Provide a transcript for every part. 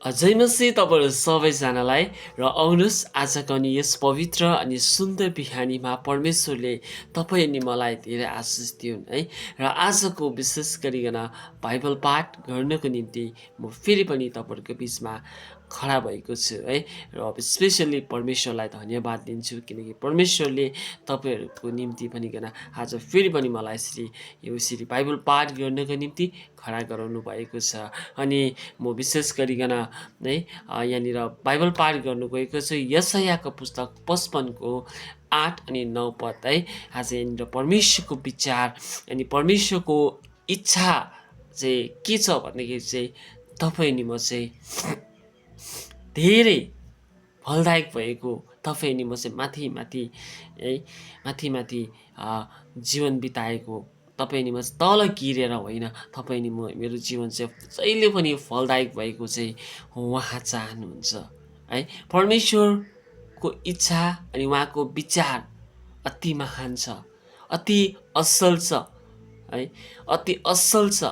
अझै मसी तपाईँहरू सबैजनालाई र आउनुहोस् आजको अनि यस पवित्र अनि सुन्दर बिहानीमा परमेश्वरले तपाईँ अनि मलाई धेरै आशिष दिउन् है। र आजको विशेष गरिकन बाइबल पाठ गर्नको निम्ति म फेरि पनि तपाईँहरूको बिचमा खडा भएको छु है। र अब स्पेसल्ली परमेश्वरलाई धन्यवाद दिन्छु किनकि परमेश्वरले तपाईँहरूको निम्ति भनिकन आज फेरि पनि मलाई यसरी बाइबल पाठ गर्नको निम्ति खडा गराउनु भएको छ। अनि म विशेष गरिकन है यहाँनिर बाइबल पाठ गर्नु गएको छु यशायाको पुस्तक 55 को 8 अनि 9 पद है। आज यहाँनिर परमेश्वरको विचार अनि परमेश्वरको इच्छा चाहिँ के छ भन्दाखेरि चाहिँ तपाईँ अनि म चाहिँ धेरै फलदायक भएको, तपाईँ अनि म चाहिँ माथि माथि है माथि जीवन बिताएको, तपाईँ अनि म तल गिरेर होइन, तपाईँ अनि मेरो जीवन चाहिँ जहिले पनि फलदायक भएको चाहिँ उहाँ चाहनुहुन्छ है। परमेश्वरको इच्छा अनि उहाँको विचार अति महान छ, अति असल छ है, अति असल छ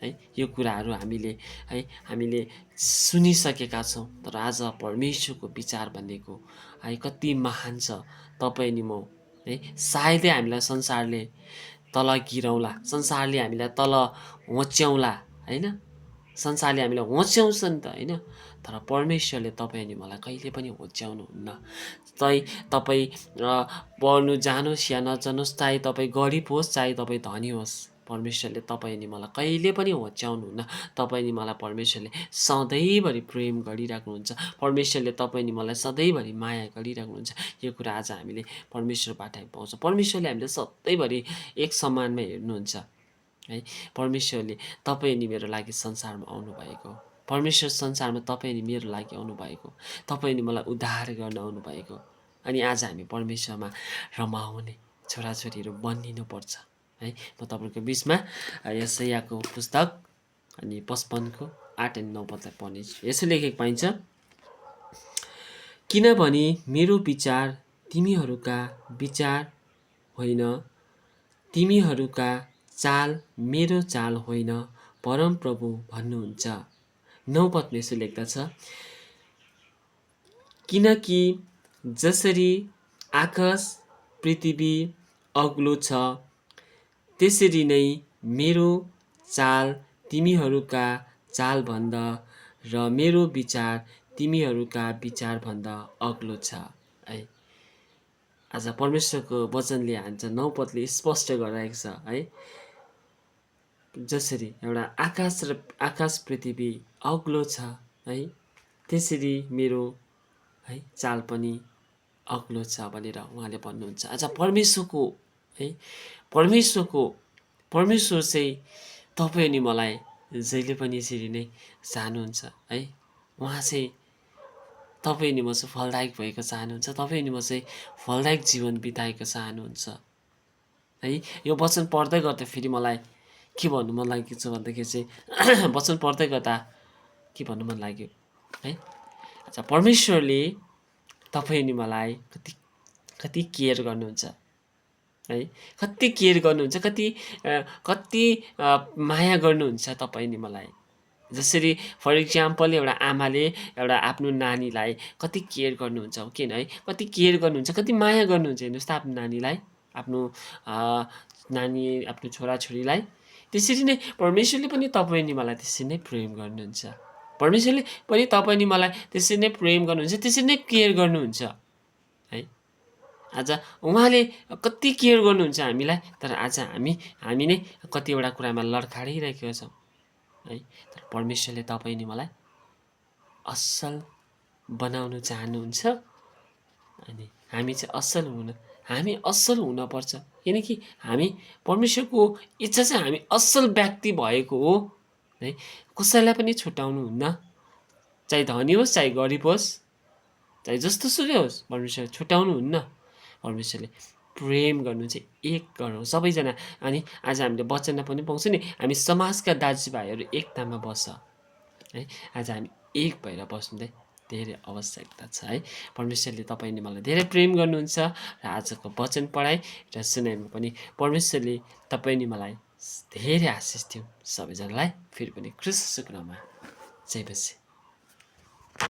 है। यो कुराहरू हामीले सुनिसकेका छौँ, तर आज परमेश्वरको विचार भनेको है कति महान छ। तपाईँ अनि म है सायदै हामीलाई संसारले तल गिराउला, संसारले हामीलाई तल होच्याउला होइन, संसारले हामीलाई होच्याउँछ नि त होइन, तर परमेश्वरले तपाईँ अनि मलाई कहिले पनि होच्याउनुहुन्न। तपाईँ पढ्नु जानुहोस् या नजानुहोस्, चाहे तपाईँ गरिब होस् चाहे तपाईँ धनी होस्, परमेश्वरले तपाईँ अनि मलाई कहिले पनि होच्याउनुहुन्न। तपाईँ अनि मलाई परमेश्वरले सधैँभरि प्रेम गरिराख्नुहुन्छ, परमेश्वरले तपाईँ अनि मलाई सधैँभरि माया गरिराख्नुहुन्छ। यो कुरा आज हामीले परमेश्वरबाट पाउँछौँ। परमेश्वरले हामीले सधैँभरि एक समानमा हेर्नुहुन्छ है। परमेश्वरले तपाईँ अनि मेरो लागि संसारमा आउनुभएको, परमेश्वर संसारमा तपाईँ अनि मेरो लागि आउनुभएको, तपाईँ अनि मलाई उद्धार गर्न आउनुभएको। अनि आज हामी परमेश्वरमा रमाउने छोराछोरीहरू बनिनुपर्छ है। म तपाईँको बिचमा यशायाको पुस्तक अनि 55 को 8 अनि 9 पदलाई पढ्नेछु। यसो लेखेको पाइन्छ, किनभने मेरो विचार तिमीहरूका विचार होइन, तिमीहरूका चाल मेरो चाल होइन, परमप्रभु भन्नुहुन्छ। 9 पदमा यसो लेख्दछ, किनकि जसरी आकाश पृथ्वी अग्लो छ त्यसरी नै मेरो चाल तिमीहरूका चालभन्दा र मेरो विचार तिमीहरूका विचारभन्दा अग्लो छ है। आज परमेश्वरको वचनले हान्छ 9 पदले स्पष्ट गराएको छ है। जसरी एउटा आकाश पृथ्वी अग्लो छ है, त्यसरी मेरो है चाल पनि अग्लो छ भनेर उहाँले भन्नुहुन्छ। आज परमेश्वरको है परमेश्वर चाहिँ तपाईँ अनि मलाई जहिले पनि यसरी नै चाहनुहुन्छ है। उहाँ चाहिँ तपाईँ अनि म चाहिँ फलदायक भएको चाहनुहुन्छ, तपाईँ अनि म चाहिँ फलदायक जीवन बिताएको चाहनुहुन्छ है। यो वचन पढ्दै गर्दा फेरि मलाई के भन्नु मन लागेको छ भन्दाखेरि चाहिँ वचन पढ्दै गर्दा के भन्नु मन लाग्यो है। अच्छा, परमेश्वरले तपाईँ अनि मलाई कति केयर गर्नुहुन्छ है, कति केयर गर्नुहुन्छ, कति माया गर्नुहुन्छ तपाईँ अनि मलाई। जसरी फर इक्जाम्पल एउटा आमाले एउटा आफ्नो नानीलाई कति केयर गर्नुहुन्छ हो किन है, कति केयर गर्नुहुन्छ, कति माया गर्नुहुन्छ हेर्नुहोस् त आफ्नो नानीलाई, आफ्नो नानी आफ्नो छोराछोरीलाई। त्यसरी नै परमेश्वरले पनि तपाईँ अनि मलाई त्यसरी नै प्रेम गर्नुहुन्छ, परमेश्वरले पनि तपाईँ अनि मलाई त्यसरी नै प्रेम गर्नुहुन्छ, त्यसरी नै केयर गर्नुहुन्छ है। आज उहाँले कति केयर गर्नुहुन्छ हामीलाई, तर आज हामी नै कतिवटा कुरामा लड्खाडिरहेका छौँ है। तर परमेश्वरले तपाईँ अनि मलाई असल बनाउनु चाहनुहुन्छ अनि हामी असल हुनपर्छ, किनकि हामी परमेश्वरको इच्छा चाहिँ हामी असल व्यक्ति भएको हो है। कसैलाई पनि छुट्याउनु हुन्न, चाहे धनी होस् चाहे गरिब होस् चाहे जस्तो सुकै होस्, परमेश्वरले छुट्याउनु हुन्न। परमेश्वरले प्रेम गर्नु चाहिँ एक गरौँ सबैजना। अनि आज हामीले वचनमा पनि पाउँछौँ नि, हामी समाजका दाजुभाइहरू एकतामा बस्छ है। आज हामी एक भएर बस्नु चाहिँ धेरै आवश्यकता छ है। परमेश्वरले तपाईँ अनि मलाई धेरै प्रेम गर्नुहुन्छ र आजको वचन पढाइ र सुनाइमा पनि परमेश्वरले तपाईँ अनि मलाई धेरै आशिष दिउँ सबैजनालाई। फेरि पनि ख्रिस्ट शुक्रमा जय मसीह।